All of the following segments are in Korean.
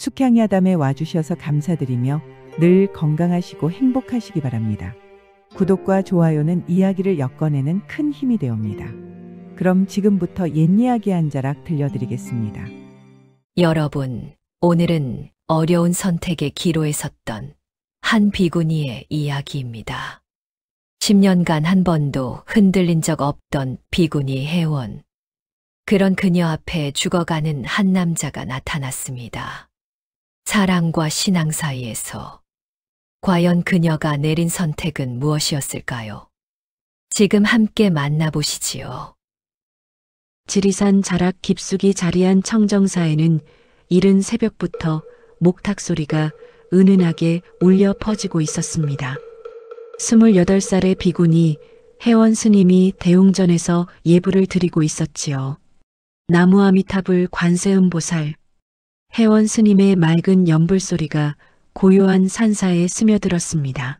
숙향야담에 와주셔서 감사드리며 늘 건강하시고 행복하시기 바랍니다. 구독과 좋아요는 이야기를 엮어내는 큰 힘이 되옵니다. 그럼 지금부터 옛이야기 한 자락 들려드리겠습니다. 여러분, 오늘은 어려운 선택의 기로에 섰던 한 비구니의 이야기입니다. 10년간 한 번도 흔들린 적 없던 비구니 혜원. 그런 그녀 앞에 죽어가는 한 남자가 나타났습니다. 사랑과 신앙 사이에서 과연 그녀가 내린 선택은 무엇이었을까요? 지금 함께 만나보시지요. 지리산 자락 깊숙이 자리한 청정사에는 이른 새벽부터 목탁 소리가 은은하게 울려 퍼지고 있었습니다. 28살의 비구니 혜원 스님이 대웅전에서 예불을 드리고 있었지요. 나무아미타불 관세음보살. 혜원 스님의 맑은 연불 소리가 고요한 산사에 스며들었습니다.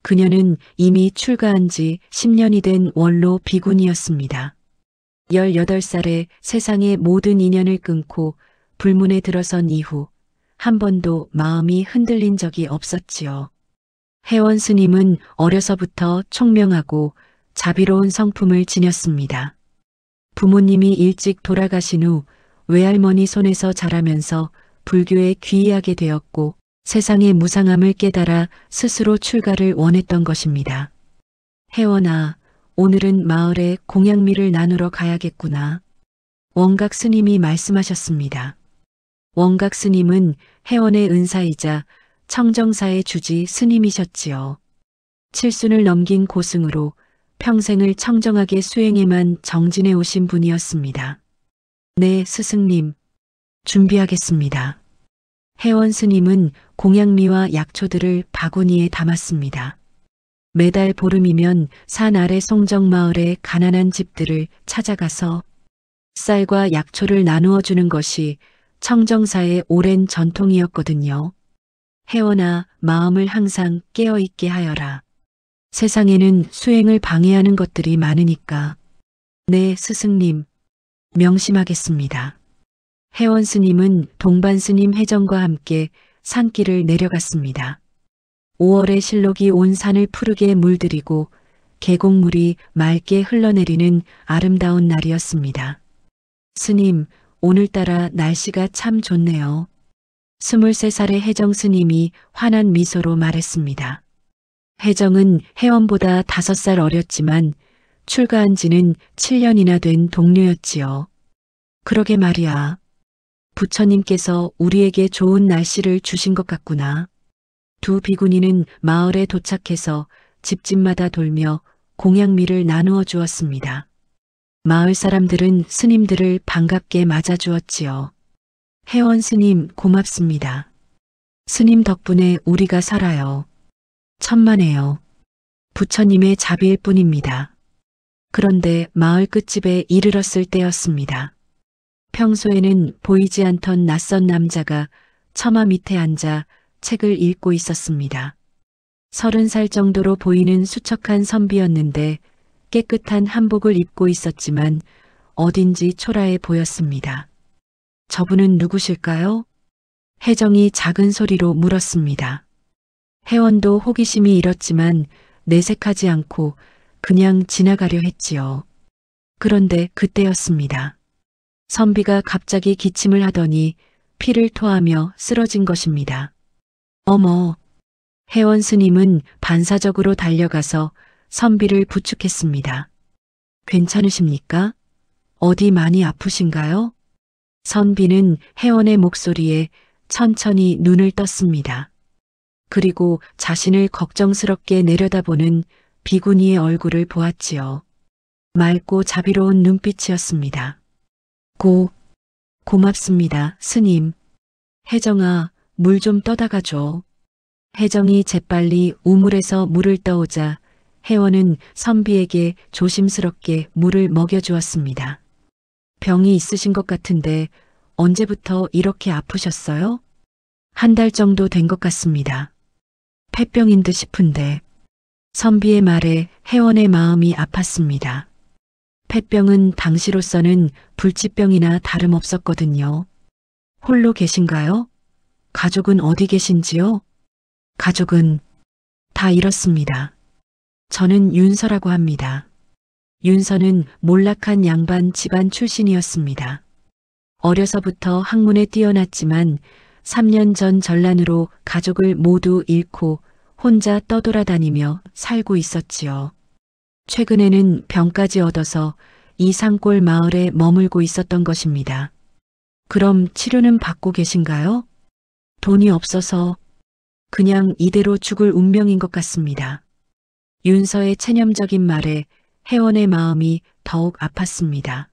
그녀는 이미 출가한 지 10년이 된 원로 비구니였습니다. 18살에 세상의 모든 인연을 끊고 불문에 들어선 이후 한 번도 마음이 흔들린 적이 없었지요. 혜원 스님은 어려서부터 총명하고 자비로운 성품을 지녔습니다. 부모님이 일찍 돌아가신 후 외할머니 손에서 자라면서 불교에 귀의하게 되었고 세상의 무상함을 깨달아 스스로 출가를 원했던 것입니다. 혜원아, 오늘은 마을에 공양미를 나누러 가야겠구나. 원각 스님이 말씀하셨습니다. 원각 스님은 혜원의 은사이자 청정사의 주지 스님이셨지요. 칠순을 넘긴 고승으로 평생을 청정하게 수행에만 정진해 오신 분이었습니다. 네, 스승님. 준비하겠습니다. 혜원 스님은 공양미와 약초들을 바구니에 담았습니다. 매달 보름이면 산 아래 송정마을의 가난한 집들을 찾아가서 쌀과 약초를 나누어 주는 것이 청정사의 오랜 전통이었거든요. 혜원아, 마음을 항상 깨어있게 하여라. 세상에는 수행을 방해하는 것들이 많으니까. 네, 스승님. 명심하겠습니다. 혜원 스님은 동반 스님 혜정과 함께 산길을 내려갔습니다. 5월의 실록이 온 산을 푸르게 물들이고 계곡물이 맑게 흘러내리는 아름다운 날이었습니다. 스님, 오늘따라 날씨가 참 좋네요. 23살의 혜정 스님이 환한 미소로 말했습니다. 혜정은 혜원보다 5살 어렸지만 출가한 지는 7년이나 된 동료였지요. 그러게 말이야. 부처님께서 우리에게 좋은 날씨를 주신 것 같구나. 두 비구니는 마을에 도착해서 집집마다 돌며 공양미를 나누어 주었습니다. 마을 사람들은 스님들을 반갑게 맞아주었지요. 혜원 스님 고맙습니다. 스님 덕분에 우리가 살아요. 천만에요. 부처님의 자비일 뿐입니다. 그런데 마을 끝집에 이르렀을 때였습니다. 평소에는 보이지 않던 낯선 남자가 처마 밑에 앉아 책을 읽고 있었습니다. 30살 정도로 보이는 수척한 선비였는데 깨끗한 한복을 입고 있었지만 어딘지 초라해 보였습니다. 저분은 누구실까요? 혜정이 작은 소리로 물었습니다. 혜원도 호기심이 일었지만 내색하지 않고 그냥 지나가려 했지요. 그런데 그때였습니다. 선비가 갑자기 기침을 하더니 피를 토하며 쓰러진 것입니다. 어머! 혜원 스님은 반사적으로 달려가서 선비를 부축했습니다. 괜찮으십니까? 어디 많이 아프신가요? 선비는 혜원의 목소리에 천천히 눈을 떴습니다. 그리고 자신을 걱정스럽게 내려다보는 비구니의 얼굴을 보았지요. 맑고 자비로운 눈빛이었습니다. 고맙습니다, 스님. 혜정아, 물 좀 떠다가 줘. 혜정이 재빨리 우물에서 물을 떠오자 혜원은 선비에게 조심스럽게 물을 먹여주었습니다. 병이 있으신 것 같은데 언제부터 이렇게 아프셨어요? 한 달 정도 된 것 같습니다. 폐병인 듯 싶은데. 선비의 말에 혜원의 마음이 아팠습니다. 폐병은 당시로서는 불치병이나 다름없었거든요. 홀로 계신가요? 가족은 어디 계신지요? 가족은 다 이렇습니다. 저는 윤서라고 합니다. 윤서는 몰락한 양반 집안 출신이었습니다. 어려서부터 학문에 뛰어났지만 3년 전 전란으로 가족을 모두 잃고 혼자 떠돌아다니며 살고 있었지요. 최근에는 병까지 얻어서 이 산골 마을에 머물고 있었던 것입니다. 그럼 치료는 받고 계신가요? 돈이 없어서 그냥 이대로 죽을 운명인 것 같습니다. 윤서의 체념적인 말에 혜원의 마음이 더욱 아팠습니다.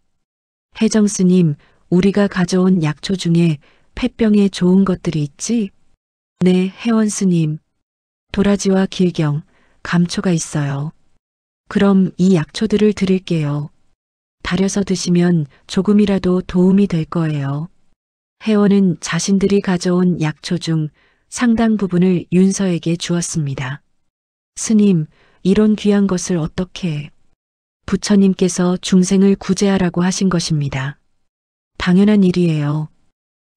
혜정 스님, 우리가 가져온 약초 중에 폐병에 좋은 것들이 있지? 네, 혜원 스님. 도라지와 길경, 감초가 있어요. 그럼 이 약초들을 드릴게요. 달여서 드시면 조금이라도 도움이 될 거예요. 혜원은 자신들이 가져온 약초 중 상당 부분을 윤서에게 주었습니다. 스님, 이런 귀한 것을 어떻게? 부처님께서 중생을 구제하라고 하신 것입니다. 당연한 일이에요.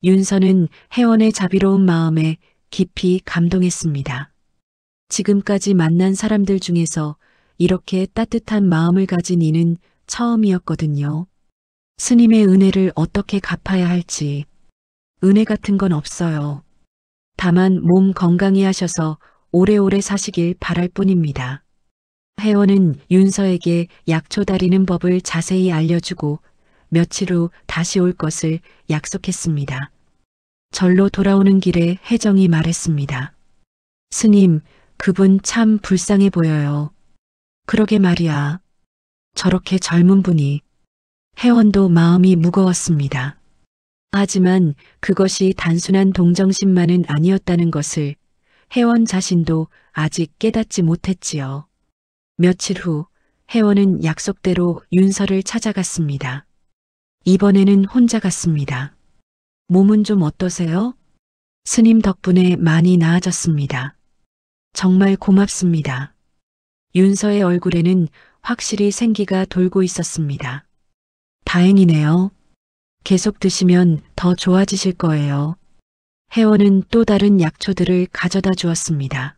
윤서는 혜원의 자비로운 마음에 깊이 감동했습니다. 지금까지 만난 사람들 중에서 이렇게 따뜻한 마음을 가진 이는 처음이었거든요. 스님의 은혜를 어떻게 갚아야 할지 은혜 같은 건 없어요. 다만 몸 건강히 하셔서 오래오래 사시길 바랄 뿐입니다. 혜원은 윤서에게 약초 다리는 법을 자세히 알려주고 며칠 후 다시 올 것을 약속했습니다. 절로 돌아오는 길에 혜정이 말했습니다. 스님, 그분 참 불쌍해 보여요. 그러게 말이야. 저렇게 젊은 분이. 혜원도 마음이 무거웠습니다. 하지만 그것이 단순한 동정심만은 아니었다는 것을 혜원 자신도 아직 깨닫지 못했지요. 며칠 후 혜원은 약속대로 윤서를 찾아갔습니다. 이번에는 혼자 갔습니다. 몸은 좀 어떠세요? 스님 덕분에 많이 나아졌습니다. 정말 고맙습니다. 윤서의 얼굴에는 확실히 생기가 돌고 있었습니다. 다행이네요. 계속 드시면 더 좋아지실 거예요. 혜원은 또 다른 약초들을 가져다 주었습니다.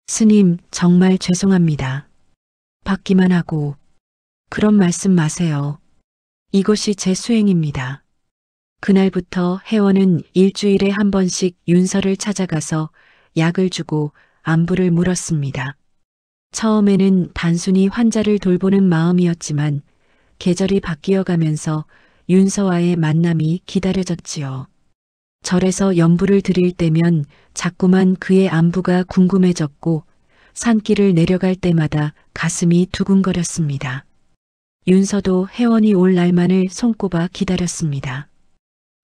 스님, 정말 죄송합니다. 받기만 하고. 그런 말씀 마세요. 이것이 제 수행입니다. 그날부터 혜원은 일주일에 한 번씩 윤서를 찾아가서 약을 주고 안부를 물었습니다. 처음에는 단순히 환자를 돌보는 마음이었지만 계절이 바뀌어 가면서 윤서와의 만남이 기다려졌지요. 절에서 연부를 드릴 때면 자꾸만 그의 안부가 궁금해졌고 산길을 내려갈 때마다 가슴이 두근거렸습니다. 윤서도 혜원이 올 날만을 손꼽아 기다렸습니다.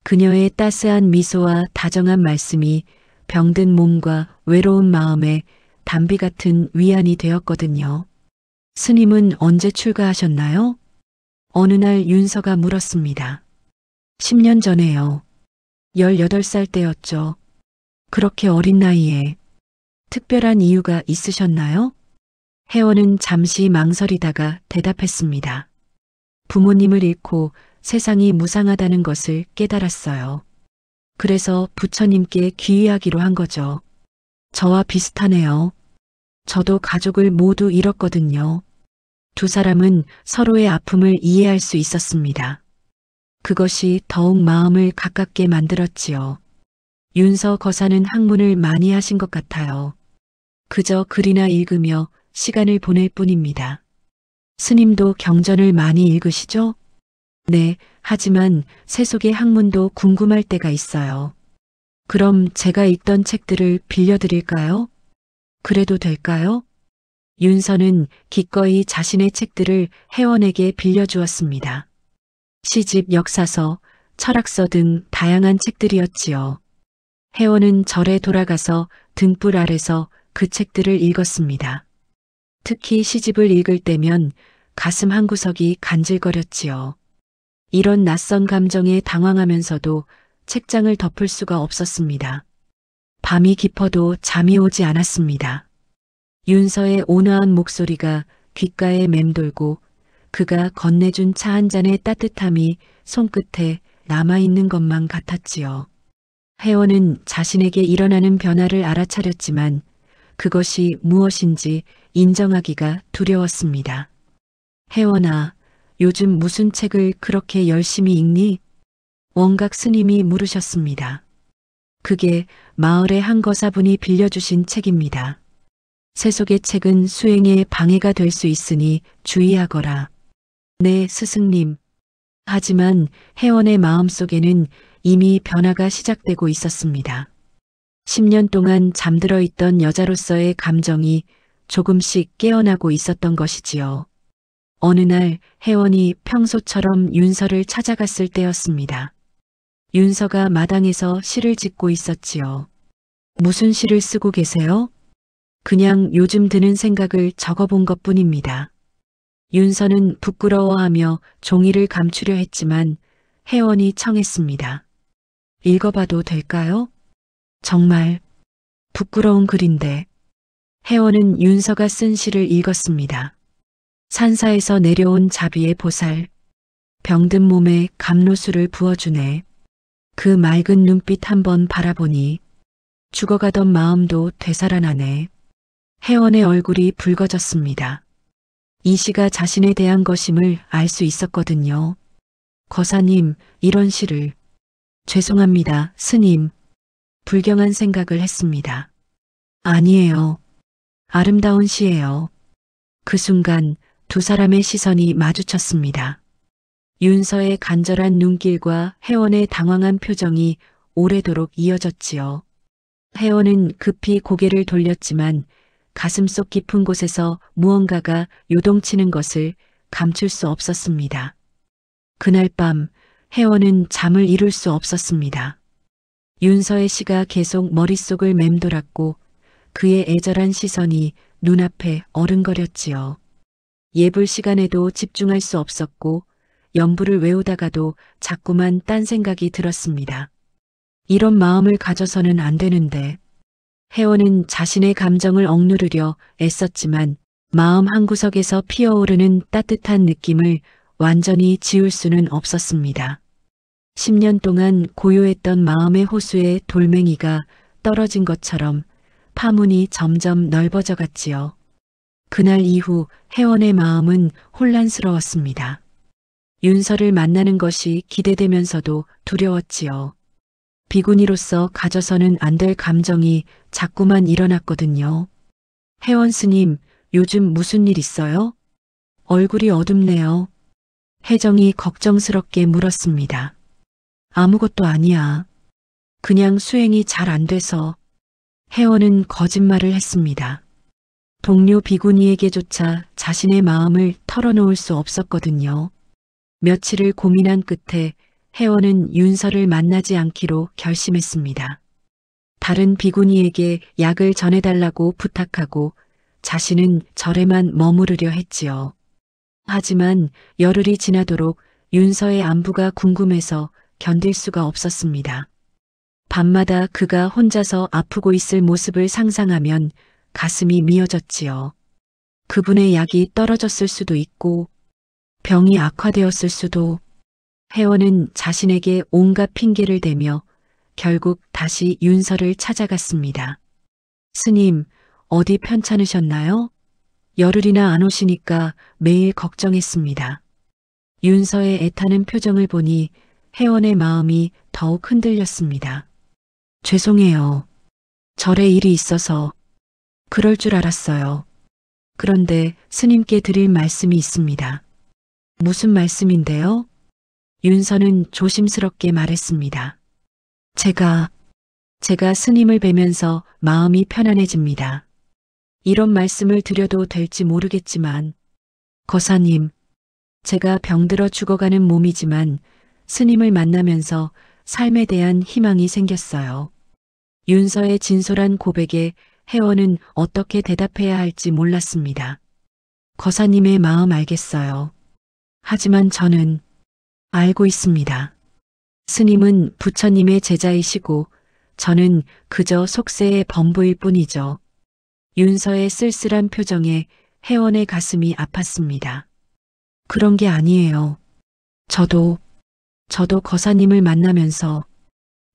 그녀의 따스한 미소와 다정한 말씀이 병든 몸과 외로운 마음에 담비 같은 위안이 되었거든요. 스님은 언제 출가하셨나요? 어느 날 윤서가 물었습니다. 10년 전에요. 18살 때였죠. 그렇게 어린 나이에. 특별한 이유가 있으셨나요? 혜원은 잠시 망설이다가 대답했습니다. 부모님을 잃고 세상이 무상하다는 것을 깨달았어요. 그래서 부처님께 귀의하기로 한 거죠. 저와 비슷하네요. 저도 가족을 모두 잃었거든요. 두 사람은 서로의 아픔을 이해할 수 있었습니다. 그것이 더욱 마음을 가깝게 만들었지요. 윤서 거사는 학문을 많이 하신 것 같아요. 그저 글이나 읽으며 시간을 보낼 뿐입니다. 스님도 경전을 많이 읽으시죠? 네, 하지만 세속의 학문도 궁금할 때가 있어요. 그럼 제가 읽던 책들을 빌려드릴까요? 그래도 될까요? 윤서는 기꺼이 자신의 책들을 혜원에게 빌려주었습니다. 시집, 역사서, 철학서 등 다양한 책들이었지요. 혜원은 절에 돌아가서 등불 아래서 그 책들을 읽었습니다. 특히 시집을 읽을 때면 가슴 한구석이 간질거렸지요. 이런 낯선 감정에 당황하면서도 책장을 덮을 수가 없었습니다. 밤이 깊어도 잠이 오지 않았습니다. 윤서의 온화한 목소리가 귓가에 맴돌고 그가 건네준 차 한 잔의 따뜻함이 손끝에 남아있는 것만 같았지요. 혜원은 자신에게 일어나는 변화를 알아차렸지만 그것이 무엇인지 인정하기가 두려웠습니다. 혜원아, 요즘 무슨 책을 그렇게 열심히 읽니? 원각 스님이 물으셨습니다. 그게 마을의 한 거사분이 빌려주신 책입니다. 세속의 책은 수행에 방해가 될 수 있으니 주의하거라. 네, 스승님. 하지만 혜원의 마음속에는 이미 변화가 시작되고 있었습니다. 10년 동안 잠들어 있던 여자로서의 감정이 조금씩 깨어나고 있었던 것이지요. 어느 날 혜원이 평소처럼 윤서를 찾아갔을 때였습니다. 윤서가 마당에서 시를 짓고 있었지요. 무슨 시를 쓰고 계세요? 그냥 요즘 드는 생각을 적어본 것뿐입니다. 윤서는 부끄러워하며 종이를 감추려 했지만 혜원이 청했습니다. 읽어봐도 될까요? 정말 부끄러운 글인데. 혜원은 윤서가 쓴 시를 읽었습니다. 산사에서 내려온 자비의 보살, 병든 몸에 감로수를 부어주네. 그 맑은 눈빛 한번 바라보니 죽어가던 마음도 되살아나네. 혜원의 얼굴이 붉어졌습니다. 이 시가 자신에 대한 것임을 알 수 있었거든요. 거사님, 이런 시를. 죄송합니다, 스님. 불경한 생각을 했습니다. 아니에요. 아름다운 시예요. 그 순간 두 사람의 시선이 마주쳤습니다. 윤서의 간절한 눈길과 혜원의 당황한 표정이 오래도록 이어졌지요. 혜원은 급히 고개를 돌렸지만 가슴속 깊은 곳에서 무언가가 요동치는 것을 감출 수 없었습니다. 그날 밤 혜원은 잠을 이룰 수 없었습니다. 윤서의 시가 계속 머릿속을 맴돌았고 그의 애절한 시선이 눈앞에 어른거렸지요. 예불 시간에도 집중할 수 없었고 연부를 외우다가도 자꾸만 딴 생각이 들었습니다. 이런 마음을 가져서는 안 되는데. 혜원은 자신의 감정을 억누르려 애썼지만 마음 한구석에서 피어오르는 따뜻한 느낌을 완전히 지울 수는 없었습니다. 10년 동안 고요했던 마음의 호수에 돌멩이가 떨어진 것처럼 파문이 점점 넓어져 갔지요. 그날 이후 혜원의 마음은 혼란스러웠습니다. 윤서를 만나는 것이 기대되면서도 두려웠지요. 비구니로서 가져서는 안 될 감정이 자꾸만 일어났거든요. 혜원 스님, 요즘 무슨 일 있어요? 얼굴이 어둡네요. 혜정이 걱정스럽게 물었습니다. 아무것도 아니야. 그냥 수행이 잘 안 돼서. 혜원은 거짓말을 했습니다. 동료 비구니에게조차 자신의 마음을 털어놓을 수 없었거든요. 며칠을 고민한 끝에 혜원은 윤서를 만나지 않기로 결심했습니다. 다른 비구니에게 약을 전해달라고 부탁하고 자신은 절에만 머무르려 했지요. 하지만 열흘이 지나도록 윤서의 안부가 궁금해서 견딜 수가 없었습니다. 밤마다 그가 혼자서 아프고 있을 모습을 상상하면 가슴이 미어졌지요. 그분의 약이 떨어졌을 수도 있고 병이 악화되었을 수도. 혜원은 자신에게 온갖 핑계를 대며 결국 다시 윤서를 찾아갔습니다. 스님, 어디 편찮으셨나요? 열흘이나 안 오시니까 매일 걱정했습니다. 윤서의 애타는 표정을 보니 혜원의 마음이 더욱 흔들렸습니다. 죄송해요. 절에 일이 있어서. 그럴 줄 알았어요. 그런데 스님께 드릴 말씀이 있습니다. 무슨 말씀인데요? 윤서는 조심스럽게 말했습니다. 제가 스님을 뵈면서 마음이 편안해집니다. 이런 말씀을 드려도 될지 모르겠지만, 거사님, 제가 병들어 죽어가는 몸이지만 스님을 만나면서 삶에 대한 희망이 생겼어요. 윤서의 진솔한 고백에 혜원은 어떻게 대답해야 할지 몰랐습니다. 거사님의 마음 알겠어요. 하지만 저는 알고 있습니다. 스님은 부처님의 제자이시고 저는 그저 속세의 범부일 뿐이죠. 윤서의 쓸쓸한 표정에 혜원의 가슴이 아팠습니다. 그런 게 아니에요. 저도 거사님을 만나면서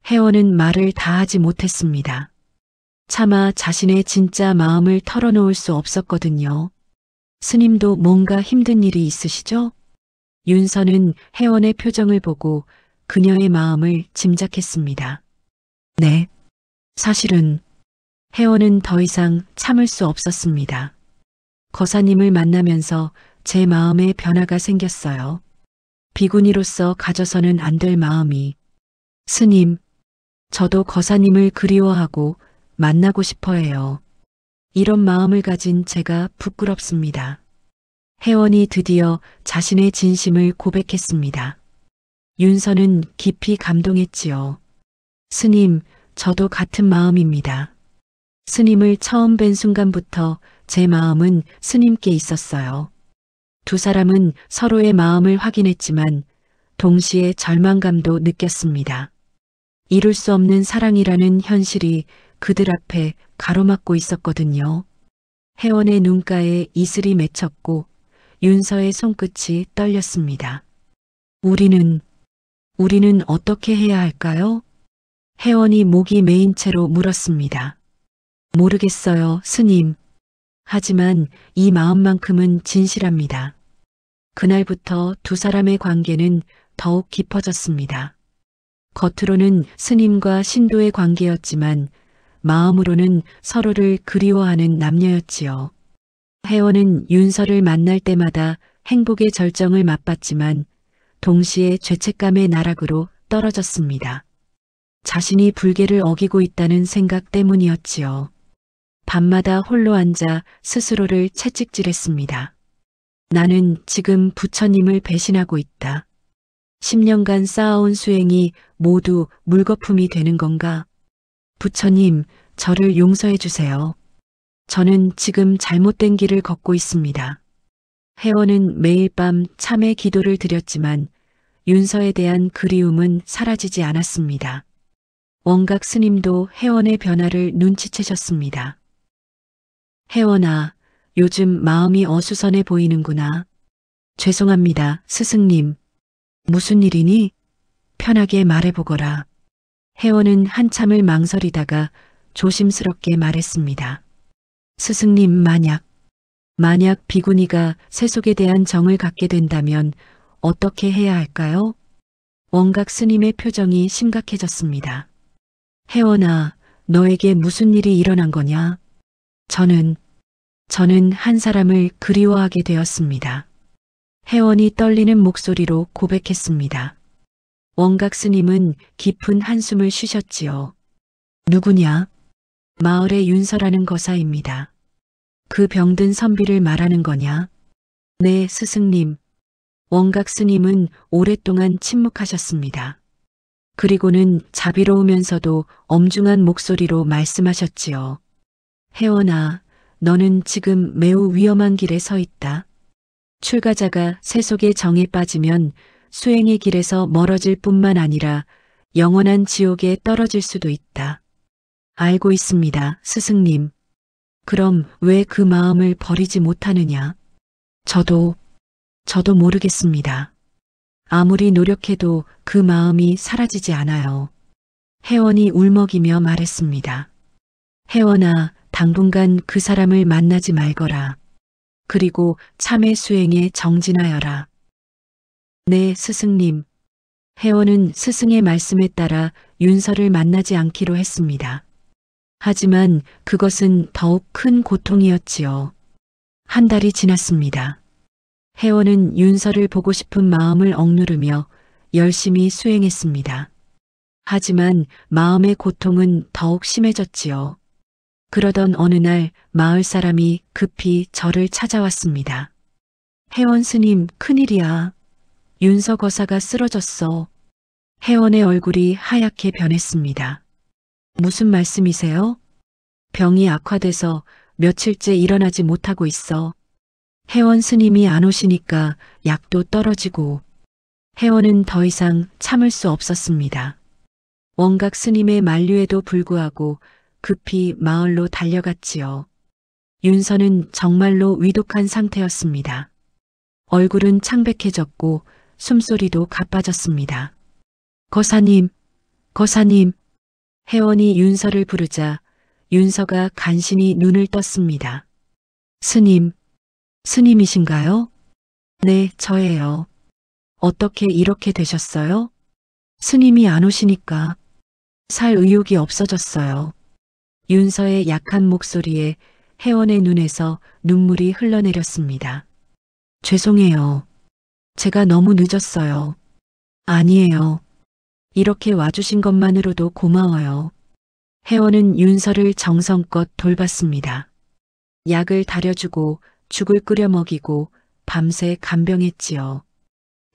혜원은 말을 다 하지 못했습니다. 차마 자신의 진짜 마음을 털어놓을 수 없었거든요. 스님도 뭔가 힘든 일이 있으시죠? 윤서는 혜원의 표정을 보고 그녀의 마음을 짐작했습니다. 네, 사실은 혜원은 더 이상 참을 수 없었습니다. 거사님을 만나면서 제 마음에 변화가 생겼어요. 비구니로서 가져서는 안 될 마음이. 스님, 저도 거사님을 그리워하고 만나고 싶어 해요. 이런 마음을 가진 제가 부끄럽습니다. 혜원이 드디어 자신의 진심을 고백했습니다. 윤서는 깊이 감동했지요. 스님, 저도 같은 마음입니다. 스님을 처음 뵌 순간부터 제 마음은 스님께 있었어요. 두 사람은 서로의 마음을 확인했지만 동시에 절망감도 느꼈습니다. 이룰 수 없는 사랑이라는 현실이 그들 앞에 가로막고 있었거든요. 혜원의 눈가에 이슬이 맺혔고 윤서의 손끝이 떨렸습니다. 우리는 어떻게 해야 할까요? 혜원이 목이 메인 채로 물었습니다. 모르겠어요, 스님. 하지만 이 마음만큼은 진실합니다. 그날부터 두 사람의 관계는 더욱 깊어졌습니다. 겉으로는 스님과 신도의 관계였지만 마음으로는 서로를 그리워하는 남녀였지요. 혜원은 윤서를 만날 때마다 행복의 절정을 맛봤지만 동시에 죄책감의 나락으로 떨어졌습니다. 자신이 불계를 어기고 있다는 생각 때문이었지요. 밤마다 홀로 앉아 스스로를 채찍질했습니다. 나는 지금 부처님을 배신하고 있다. 10년간 쌓아온 수행이 모두 물거품이 되는 건가? 부처님, 저를 용서해 주세요. 저는 지금 잘못된 길을 걷고 있습니다. 혜원은 매일 밤 참회 기도를 드렸지만 윤서에 대한 그리움은 사라지지 않았습니다. 원각 스님도 혜원의 변화를 눈치채셨습니다. 혜원아, 요즘 마음이 어수선해 보이는구나. 죄송합니다, 스승님. 무슨 일이니? 편하게 말해보거라. 혜원은 한참을 망설이다가 조심스럽게 말했습니다. 스승님, 만약 비구니가 세속에 대한 정을 갖게 된다면 어떻게 해야 할까요? 원각 스님의 표정이 심각해졌습니다. 혜원아, 너에게 무슨 일이 일어난 거냐? 저는 한 사람을 그리워하게 되었습니다. 혜원이 떨리는 목소리로 고백했습니다. 원각 스님은 깊은 한숨을 쉬셨지요. 누구냐? 마을의 윤서라는 거사입니다. 그 병든 선비를 말하는 거냐? 네, 스승님. 원각 스님은 오랫동안 침묵하셨습니다. 그리고는 자비로우면서도 엄중한 목소리로 말씀하셨지요. 혜원아, 너는 지금 매우 위험한 길에 서 있다. 출가자가 세속의 정에 빠지면 수행의 길에서 멀어질 뿐만 아니라 영원한 지옥에 떨어질 수도 있다. 알고 있습니다, 스승님. 그럼 왜 그 마음을 버리지 못하느냐? 저도 모르겠습니다. 아무리 노력해도 그 마음이 사라지지 않아요. 혜원이 울먹이며 말했습니다. 혜원아, 당분간 그 사람을 만나지 말거라. 그리고 참회 수행에 정진하여라. 네, 스승님. 혜원은 스승의 말씀에 따라 윤서를 만나지 않기로 했습니다. 하지만 그것은 더욱 큰 고통이었지요. 한 달이 지났습니다. 혜원은 윤서를 보고 싶은 마음을 억누르며 열심히 수행했습니다. 하지만 마음의 고통은 더욱 심해졌지요. 그러던 어느 날 마을 사람이 급히 저를 찾아왔습니다. 혜원 스님, 큰일이야. 윤서 거사가 쓰러졌어. 혜원의 얼굴이 하얗게 변했습니다. 무슨 말씀이세요? 병이 악화돼서 며칠째 일어나지 못하고 있어. 혜원 스님이 안 오시니까 약도 떨어지고. 혜원은 더 이상 참을 수 없었습니다. 원각 스님의 만류에도 불구하고 급히 마을로 달려갔지요. 윤서는 정말로 위독한 상태였습니다. 얼굴은 창백해졌고 숨소리도 가빠졌습니다. 거사님, 혜원이 윤서를 부르자 윤서가 간신히 눈을 떴습니다. 스님, 스님이신가요? 네, 저예요. 어떻게 이렇게 되셨어요? 스님이 안 오시니까 살 의욕이 없어졌어요. 윤서의 약한 목소리에 혜원의 눈에서 눈물이 흘러내렸습니다. 죄송해요. 제가 너무 늦었어요. 아니에요. 이렇게 와주신 것만으로도 고마워요. 혜원은 윤서를 정성껏 돌봤습니다. 약을 다려주고 죽을 끓여 먹이고 밤새 간병했지요.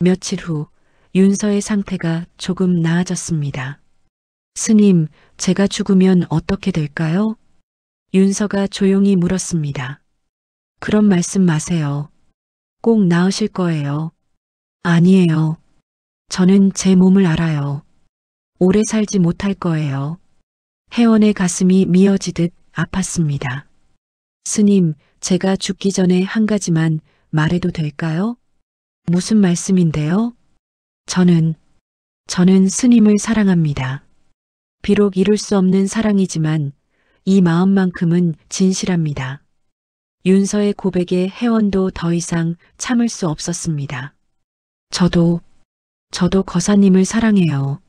며칠 후 윤서의 상태가 조금 나아졌습니다. 스님, 제가 죽으면 어떻게 될까요? 윤서가 조용히 물었습니다. 그런 말씀 마세요. 꼭 나으실 거예요. 아니에요. 저는 제 몸을 알아요. 오래 살지 못할 거예요. 혜원의 가슴이 미어지듯 아팠습니다. 스님, 제가 죽기 전에 한 가지만 말해도 될까요? 무슨 말씀인데요? 저는 스님을 사랑합니다. 비록 이룰 수 없는 사랑이지만 이 마음만큼은 진실합니다. 윤서의 고백에 혜원도 더 이상 참을 수 없었습니다. 저도 거사님을 사랑해요.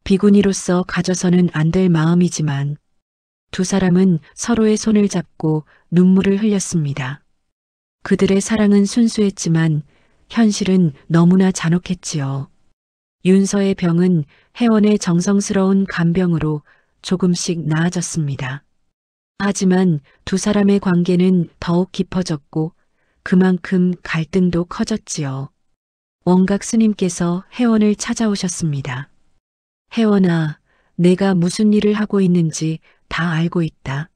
비구니로서 가져서는 안 될 마음이지만 두 사람은 서로의 손을 잡고 눈물을 흘렸습니다. 그들의 사랑은 순수했지만 현실은 너무나 잔혹했지요. 윤서의 병은 혜원의 정성스러운 간병으로 조금씩 나아졌습니다. 하지만 두 사람의 관계는 더욱 깊어졌고 그만큼 갈등도 커졌지요. 원각 스님께서 혜원을 찾아오셨습니다. 혜원아, 내가 무슨 일을 하고 있는지 다 알고 있다.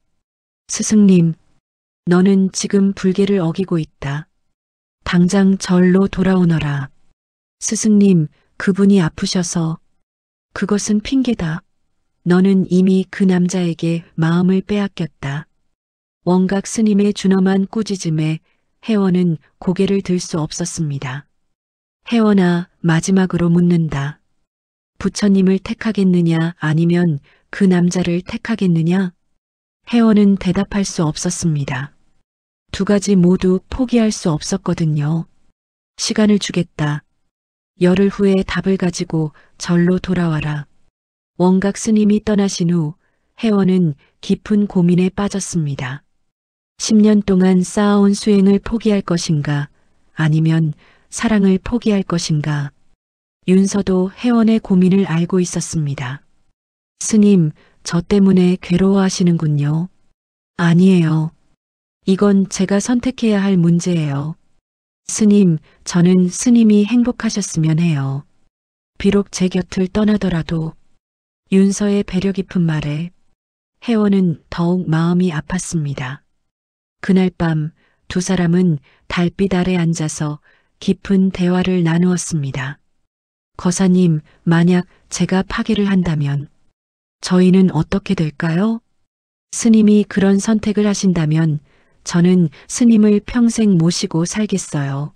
스승님, 너는 지금 불계를 어기고 있다. 당장 절로 돌아오너라. 스승님, 그분이 아프셔서. 그것은 핑계다. 너는 이미 그 남자에게 마음을 빼앗겼다. 원각 스님의 준엄한 꾸짖음에 혜원은 고개를 들 수 없었습니다. 혜원아, 마지막으로 묻는다. 부처님을 택하겠느냐 아니면 그 남자를 택하겠느냐? 혜원은 대답할 수 없었습니다. 두 가지 모두 포기할 수 없었거든요. 시간을 주겠다. 열흘 후에 답을 가지고 절로 돌아와라. 원각 스님이 떠나신 후 혜원은 깊은 고민에 빠졌습니다. 10년 동안 쌓아온 수행을 포기할 것인가 아니면 사랑을 포기할 것인가. 윤서도 혜원의 고민을 알고 있었습니다. 스님, 저 때문에 괴로워하시는군요. 아니에요. 이건 제가 선택해야 할 문제예요. 스님, 저는 스님이 행복하셨으면 해요. 비록 제 곁을 떠나더라도. 윤서의 배려 깊은 말에 혜원은 더욱 마음이 아팠습니다. 그날 밤 두 사람은 달빛 아래 앉아서 깊은 대화를 나누었습니다. 거사님, 만약 제가 파괴를 한다면 저희는 어떻게 될까요? 스님이 그런 선택을 하신다면 저는 스님을 평생 모시고 살겠어요.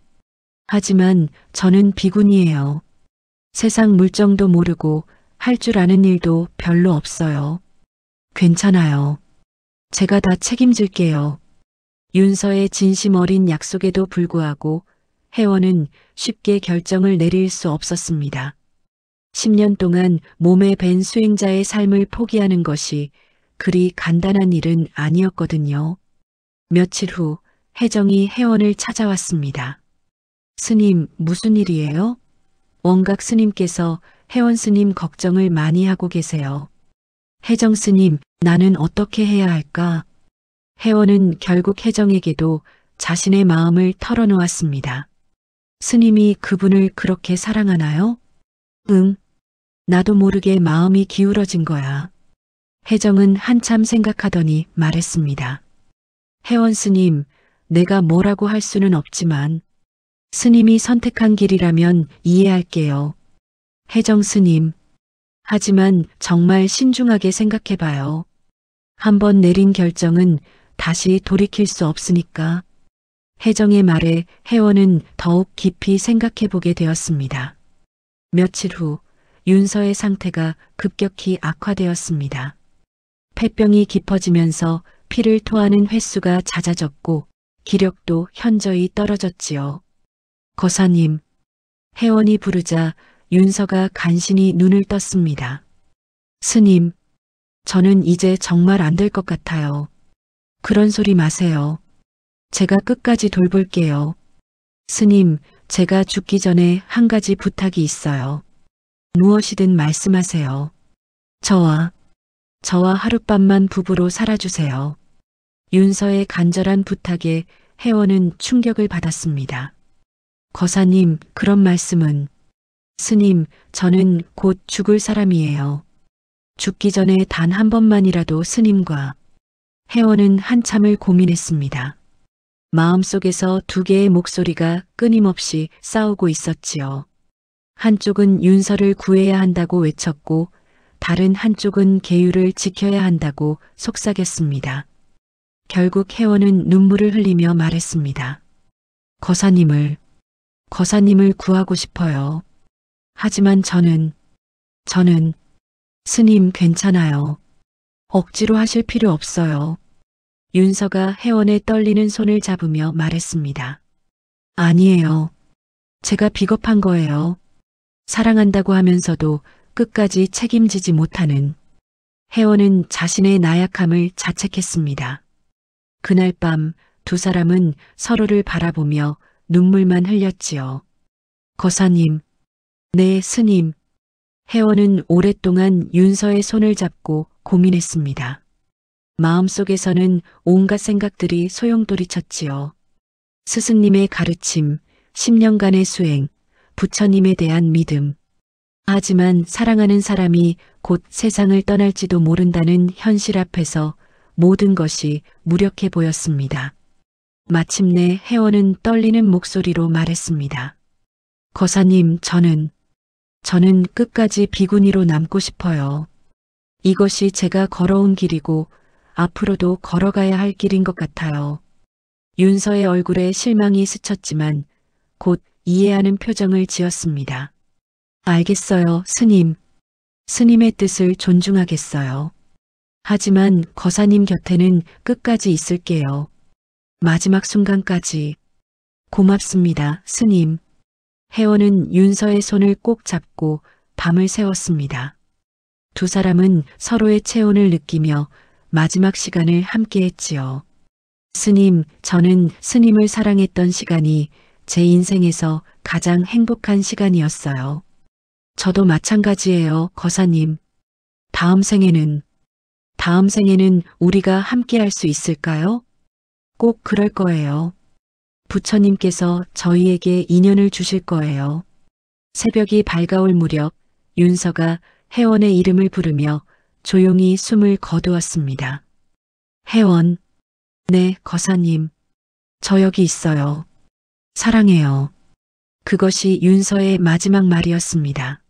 하지만 저는 비군이에요. 세상 물정도 모르고 할 줄 아는 일도 별로 없어요. 괜찮아요. 제가 다 책임질게요. 윤서의 진심 어린 약속에도 불구하고 혜원은 쉽게 결정을 내릴 수 없었습니다. 10년 동안 몸에 밴 수행자의 삶을 포기하는 것이 그리 간단한 일은 아니었거든요. 며칠 후 혜정이 혜원을 찾아왔습니다. 스님, 무슨 일이에요? 원각 스님께서 혜원 스님 걱정을 많이 하고 계세요. 혜정 스님, 나는 어떻게 해야 할까? 혜원은 결국 혜정에게도 자신의 마음을 털어놓았습니다. 스님이 그분을 그렇게 사랑하나요? 응. 나도 모르게 마음이 기울어진 거야. 혜정은 한참 생각하더니 말했습니다. 혜원 스님, 내가 뭐라고 할 수는 없지만 스님이 선택한 길이라면 이해할게요. 혜정 스님, 하지만 정말 신중하게 생각해봐요. 한번 내린 결정은 다시 돌이킬 수 없으니까. 혜정의 말에 혜원은 더욱 깊이 생각해보게 되었습니다. 며칠 후 윤서의 상태가 급격히 악화되었습니다. 폐병이 깊어지면서 피를 토하는 횟수가 잦아졌고 기력도 현저히 떨어졌지요. 거사님, 혜원이 부르자 윤서가 간신히 눈을 떴습니다. 스님, 저는 이제 정말 안 될 것 같아요. 그런 소리 마세요. 제가 끝까지 돌볼게요. 스님, 제가 죽기 전에 한 가지 부탁이 있어요. 무엇이든 말씀하세요. 저와 하룻밤만 부부로 살아주세요. 윤서의 간절한 부탁에 혜원은 충격을 받았습니다. 거사님, 그런 말씀은. 스님, 저는 곧 죽을 사람이에요. 죽기 전에 단 한 번만이라도 스님과. 혜원은 한참을 고민했습니다. 마음속에서 두 개의 목소리가 끊임없이 싸우고 있었지요. 한쪽은 윤서를 구해야 한다고 외쳤고 다른 한쪽은 계율을 지켜야 한다고 속삭였습니다. 결국 혜원은 눈물을 흘리며 말했습니다. 거사님을 구하고 싶어요. 하지만 저는 스님 괜찮아요. 억지로 하실 필요 없어요. 윤서가 혜원의 떨리는 손을 잡으며 말했습니다. 아니에요. 제가 비겁한 거예요. 사랑한다고 하면서도 끝까지 책임지지 못하는. 혜원은 자신의 나약함을 자책했습니다. 그날 밤 두 사람은 서로를 바라보며 눈물만 흘렸지요. 거사님, 네 스님. 혜원은 오랫동안 윤서의 손을 잡고 고민했습니다. 마음속에서는 온갖 생각들이 소용돌이쳤지요. 스승님의 가르침, 10년간의 수행, 부처님에 대한 믿음. 하지만 사랑하는 사람이 곧 세상을 떠날지도 모른다는 현실 앞에서 모든 것이 무력해 보였습니다. 마침내 혜원은 떨리는 목소리로 말했습니다. 거사님, 저는 끝까지 비구니로 남고 싶어요. 이것이 제가 걸어온 길이고 앞으로도 걸어가야 할 길인 것 같아요. 윤서의 얼굴에 실망이 스쳤지만 곧 이해하는 표정을 지었습니다. 알겠어요, 스님. 스님의 뜻을 존중하겠어요. 하지만 거사님 곁에는 끝까지 있을게요. 마지막 순간까지. 고맙습니다, 스님. 혜원은 윤서의 손을 꼭 잡고 밤을 새웠습니다. 두 사람은 서로의 체온을 느끼며 마지막 시간을 함께 했지요. 스님, 저는 스님을 사랑했던 시간이 제 인생에서 가장 행복한 시간이었어요. 저도 마찬가지예요, 거사님. 다음 생에는 우리가 함께 할 수 있을까요? 꼭 그럴 거예요. 부처님께서 저희에게 인연을 주실 거예요. 새벽이 밝아올 무렵 윤서가 혜원의 이름을 부르며 조용히 숨을 거두었습니다. 혜원, 네, 거사님. 저 여기 있어요. 사랑해요. 그것이 윤서의 마지막 말이었습니다.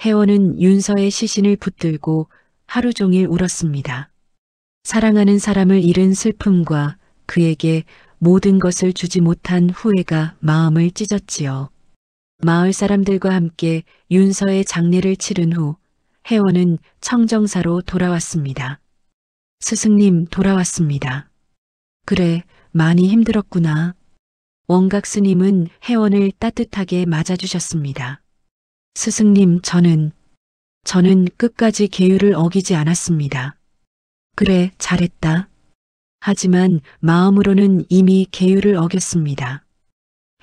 혜원은 윤서의 시신을 붙들고 하루 종일 울었습니다. 사랑하는 사람을 잃은 슬픔과 그에게 모든 것을 주지 못한 후회가 마음을 찢었지요. 마을 사람들과 함께 윤서의 장례를 치른 후 혜원은 청정사로 돌아왔습니다. 스승님, 돌아왔습니다. 그래, 많이 힘들었구나. 원각 스님은 혜원을 따뜻하게 맞아주셨습니다. 스승님, 저는 끝까지 계율을 어기지 않았습니다. 그래, 잘했다. 하지만 마음으로는 이미 계율을 어겼습니다.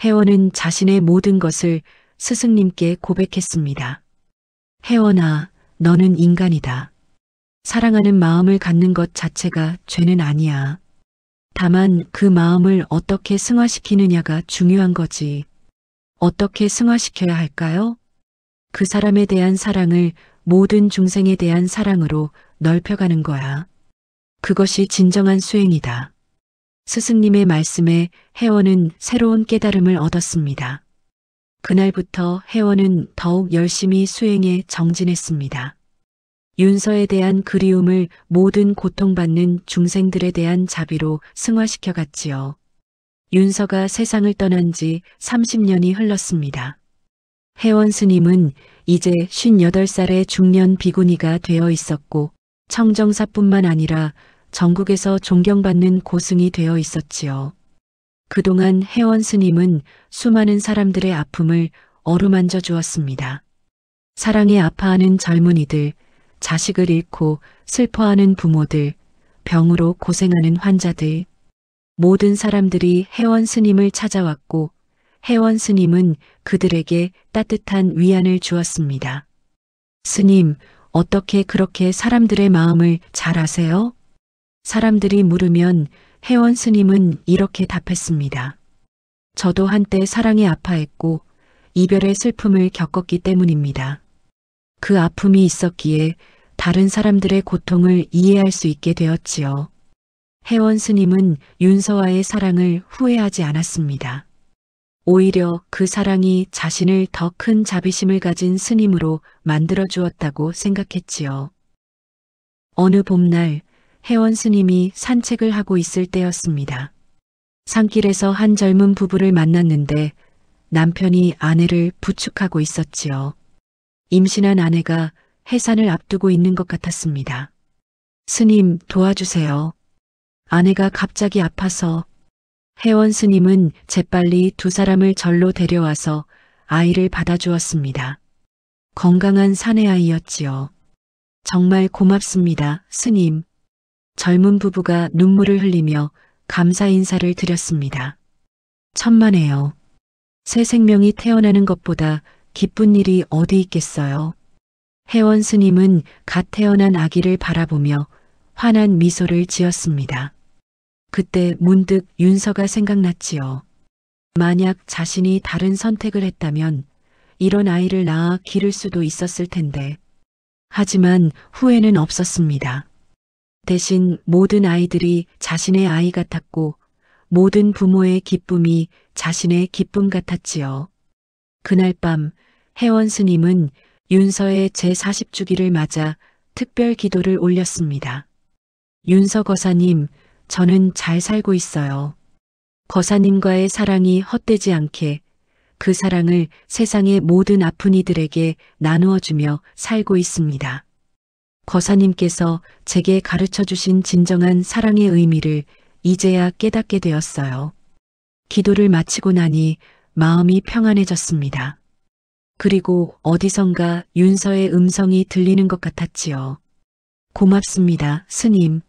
혜원은 자신의 모든 것을 스승님께 고백했습니다. 혜원아, 너는 인간이다. 사랑하는 마음을 갖는 것 자체가 죄는 아니야. 다만 그 마음을 어떻게 승화시키느냐가 중요한 거지. 어떻게 승화시켜야 할까요? 그 사람에 대한 사랑을 모든 중생에 대한 사랑으로 넓혀가는 거야. 그것이 진정한 수행이다. 스승님의 말씀에 혜원은 새로운 깨달음을 얻었습니다. 그날부터 혜원은 더욱 열심히 수행에 정진했습니다. 윤서에 대한 그리움을 모든 고통받는 중생들에 대한 자비로 승화시켜 갔지요. 윤서가 세상을 떠난 지 30년이 흘렀습니다. 혜원 스님은 이제 58살의 중년 비구니가 되어 있었고 청정사뿐만 아니라 전국에서 존경받는 고승이 되어 있었지요. 그동안 혜원 스님은 수많은 사람들의 아픔을 어루만져 주었습니다. 사랑에 아파하는 젊은이들, 자식을 잃고 슬퍼하는 부모들, 병으로 고생하는 환자들, 모든 사람들이 혜원 스님을 찾아왔고 혜원 스님은 그들에게 따뜻한 위안을 주었습니다. 스님, 어떻게 그렇게 사람들의 마음을 잘 아세요? 사람들이 물으면 혜원 스님은 이렇게 답했습니다. 저도 한때 사랑에 아파했고 이별의 슬픔을 겪었기 때문입니다. 그 아픔이 있었기에 다른 사람들의 고통을 이해할 수 있게 되었지요. 혜원 스님은 윤서와의 사랑을 후회하지 않았습니다. 오히려 그 사랑이 자신을 더 큰 자비심을 가진 스님으로 만들어 주었다고 생각했지요. 어느 봄날 혜원 스님이 산책을 하고 있을 때였습니다. 산길에서 한 젊은 부부를 만났는데 남편이 아내를 부축하고 있었지요. 임신한 아내가 해산을 앞두고 있는 것 같았습니다. 스님, 도와주세요. 아내가 갑자기 아파서. 혜원 스님은 재빨리 두 사람을 절로 데려와서 아이를 받아주었습니다. 건강한 사내아이였지요. 정말 고맙습니다, 스님. 젊은 부부가 눈물을 흘리며 감사 인사를 드렸습니다. 천만에요. 새 생명이 태어나는 것보다 기쁜 일이 어디 있겠어요. 혜원 스님은 갓 태어난 아기를 바라보며 환한 미소를 지었습니다. 그때 문득 윤서가 생각났지요. 만약 자신이 다른 선택을 했다면 이런 아이를 낳아 기를 수도 있었을 텐데. 하지만 후회는 없었습니다. 대신 모든 아이들이 자신의 아이 같았고 모든 부모의 기쁨이 자신의 기쁨 같았지요. 그날 밤 혜원 스님은 윤서의 제40주기를 맞아 특별 기도를 올렸습니다. 윤서 거사님, 저는 잘 살고 있어요. 거사님과의 사랑이 헛되지 않게 그 사랑을 세상의 모든 아픈 이들에게 나누어주며 살고 있습니다. 거사님께서 제게 가르쳐 주신 진정한 사랑의 의미를 이제야 깨닫게 되었어요. 기도를 마치고 나니 마음이 평안해졌습니다. 그리고 어디선가 윤서의 음성이 들리는 것 같았지요. 고맙습니다, 스님.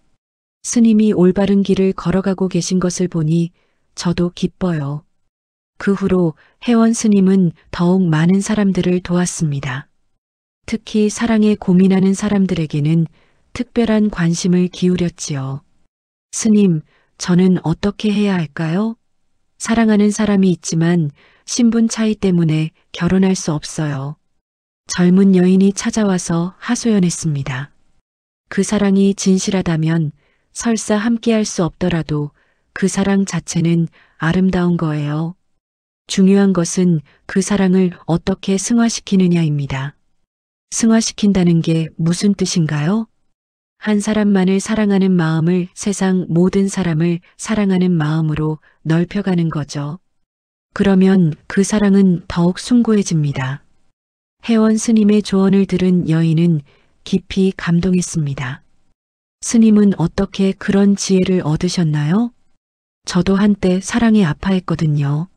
스님이 올바른 길을 걸어가고 계신 것을 보니 저도 기뻐요. 그 후로 혜원 스님은 더욱 많은 사람들을 도왔습니다. 특히 사랑에 고민하는 사람들에게는 특별한 관심을 기울였지요. 스님, 저는 어떻게 해야 할까요? 사랑하는 사람이 있지만 신분 차이 때문에 결혼할 수 없어요. 젊은 여인이 찾아와서 하소연했습니다. 그 사랑이 진실하다면 설사 함께할 수 없더라도 그 사랑 자체는 아름다운 거예요. 중요한 것은 그 사랑을 어떻게 승화시키느냐입니다. 승화시킨다는 게 무슨 뜻인가요? 한 사람만을 사랑하는 마음을 세상 모든 사람을 사랑하는 마음으로 넓혀가는 거죠. 그러면 그 사랑은 더욱 숭고해집니다. 혜원 스님의 조언을 들은 여인은 깊이 감동했습니다. 스님은 어떻게 그런 지혜를 얻으셨나요? 저도 한때 사랑에 아파했거든요.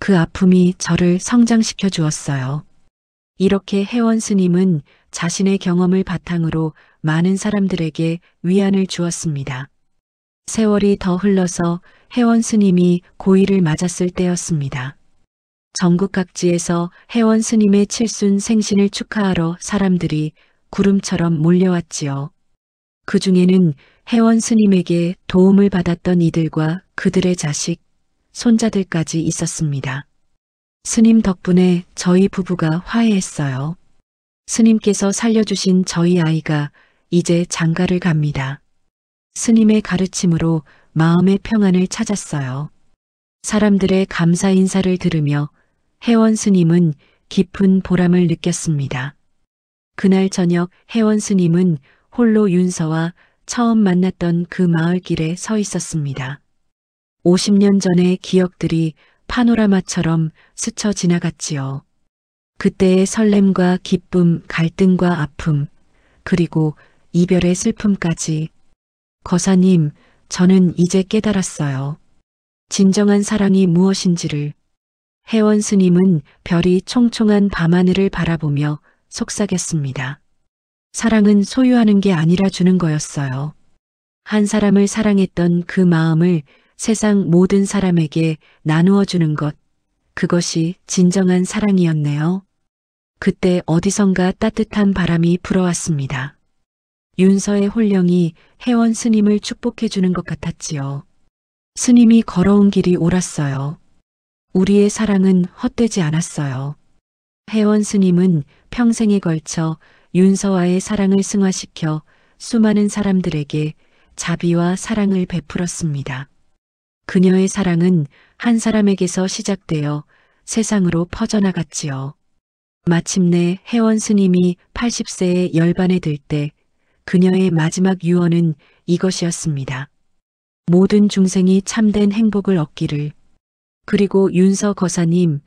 그 아픔이 저를 성장시켜 주었어요. 이렇게 혜원 스님은 자신의 경험을 바탕으로 많은 사람들에게 위안을 주었습니다. 세월이 더 흘러서 혜원 스님이 고일을 맞았을 때였습니다. 전국 각지에서 혜원 스님의 칠순 생신을 축하하러 사람들이 구름처럼 몰려왔지요. 그 중에는 혜원 스님에게 도움을 받았던 이들과 그들의 자식, 손자들까지 있었습니다. 스님 덕분에 저희 부부가 화해했어요. 스님께서 살려주신 저희 아이가 이제 장가를 갑니다. 스님의 가르침으로 마음의 평안을 찾았어요. 사람들의 감사 인사를 들으며 혜원 스님은 깊은 보람을 느꼈습니다. 그날 저녁 혜원 스님은 홀로 윤서와 처음 만났던 그 마을길에 서 있었습니다. 50년 전의 기억들이 파노라마처럼 스쳐 지나갔지요. 그때의 설렘과 기쁨, 갈등과 아픔, 그리고 이별의 슬픔까지. 거사님, 저는 이제 깨달았어요. 진정한 사랑이 무엇인지를. 혜원 스님은 별이 총총한 밤하늘을 바라보며 속삭였습니다. 사랑은 소유하는 게 아니라 주는 거였어요. 한 사람을 사랑했던 그 마음을 세상 모든 사람에게 나누어 주는 것, 그것이 진정한 사랑이었네요. 그때 어디선가 따뜻한 바람이 불어왔습니다. 윤서의 홀령이 혜원 스님을 축복해 주는 것 같았지요. 스님이 걸어온 길이 옳았어요. 우리의 사랑은 헛되지 않았어요. 혜원 스님은 평생에 걸쳐 윤서와의 사랑을 승화시켜 수많은 사람들에게 자비와 사랑을 베풀었습니다. 그녀의 사랑은 한 사람에게서 시작되어 세상으로 퍼져나갔지요. 마침내 혜원 스님이 80세에 열반에 들 때 그녀의 마지막 유언은 이것이었습니다. 모든 중생이 참된 행복을 얻기를. 그리고 윤서 거사님,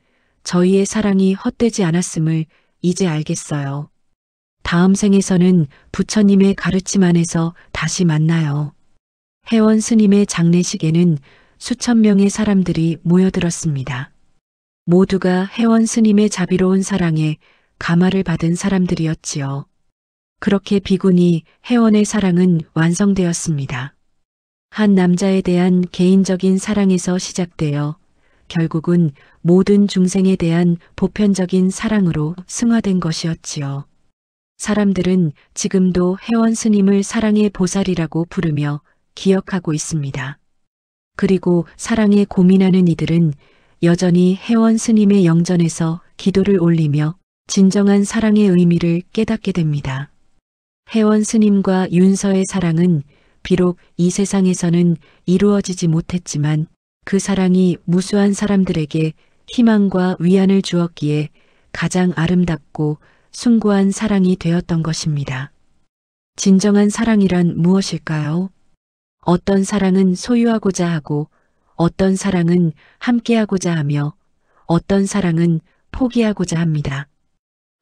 저희의 사랑이 헛되지 않았음을 이제 알겠어요. 다음 생에서는 부처님의 가르침 안에서 다시 만나요. 혜원 스님의 장례식에는 수천 명의 사람들이 모여들었습니다. 모두가 혜원 스님의 자비로운 사랑에 감화를 받은 사람들이었지요. 그렇게 비구니 혜원의 사랑은 완성되었습니다. 한 남자에 대한 개인적인 사랑에서 시작되어 결국은 모든 중생에 대한 보편적인 사랑으로 승화된 것이었지요. 사람들은 지금도 혜원 스님을 사랑의 보살이라고 부르며 기억하고 있습니다. 그리고 사랑에 고민하는 이들은 여전히 혜원 스님의 영전에서 기도를 올리며 진정한 사랑의 의미를 깨닫게 됩니다. 혜원 스님과 윤서의 사랑은 비록 이 세상에서는 이루어지지 못했지만 그 사랑이 무수한 사람들에게 희망과 위안을 주었기에 가장 아름답고 숭고한 사랑이 되었던 것입니다. 진정한 사랑이란 무엇일까요? 어떤 사랑은 소유하고자 하고, 어떤 사랑은 함께하고자 하며, 어떤 사랑은 포기하고자 합니다.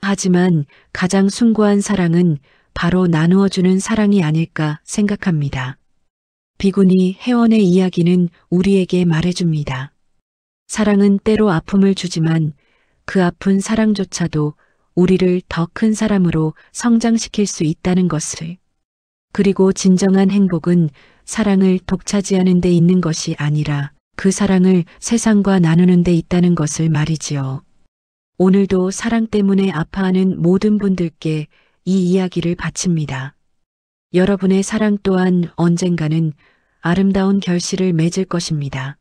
하지만 가장 숭고한 사랑은 바로 나누어주는 사랑이 아닐까 생각합니다. 비구니 혜원의 이야기는 우리에게 말해줍니다. 사랑은 때로 아픔을 주지만 그 아픈 사랑조차도 우리를 더 큰 사람으로 성장시킬 수 있다는 것을. 그리고 진정한 행복은 사랑을 독차지하는 데 있는 것이 아니라 그 사랑을 세상과 나누는 데 있다는 것을 말이지요. 오늘도 사랑 때문에 아파하는 모든 분들께 이 이야기를 바칩니다. 여러분의 사랑 또한 언젠가는 아름다운 결실을 맺을 것입니다.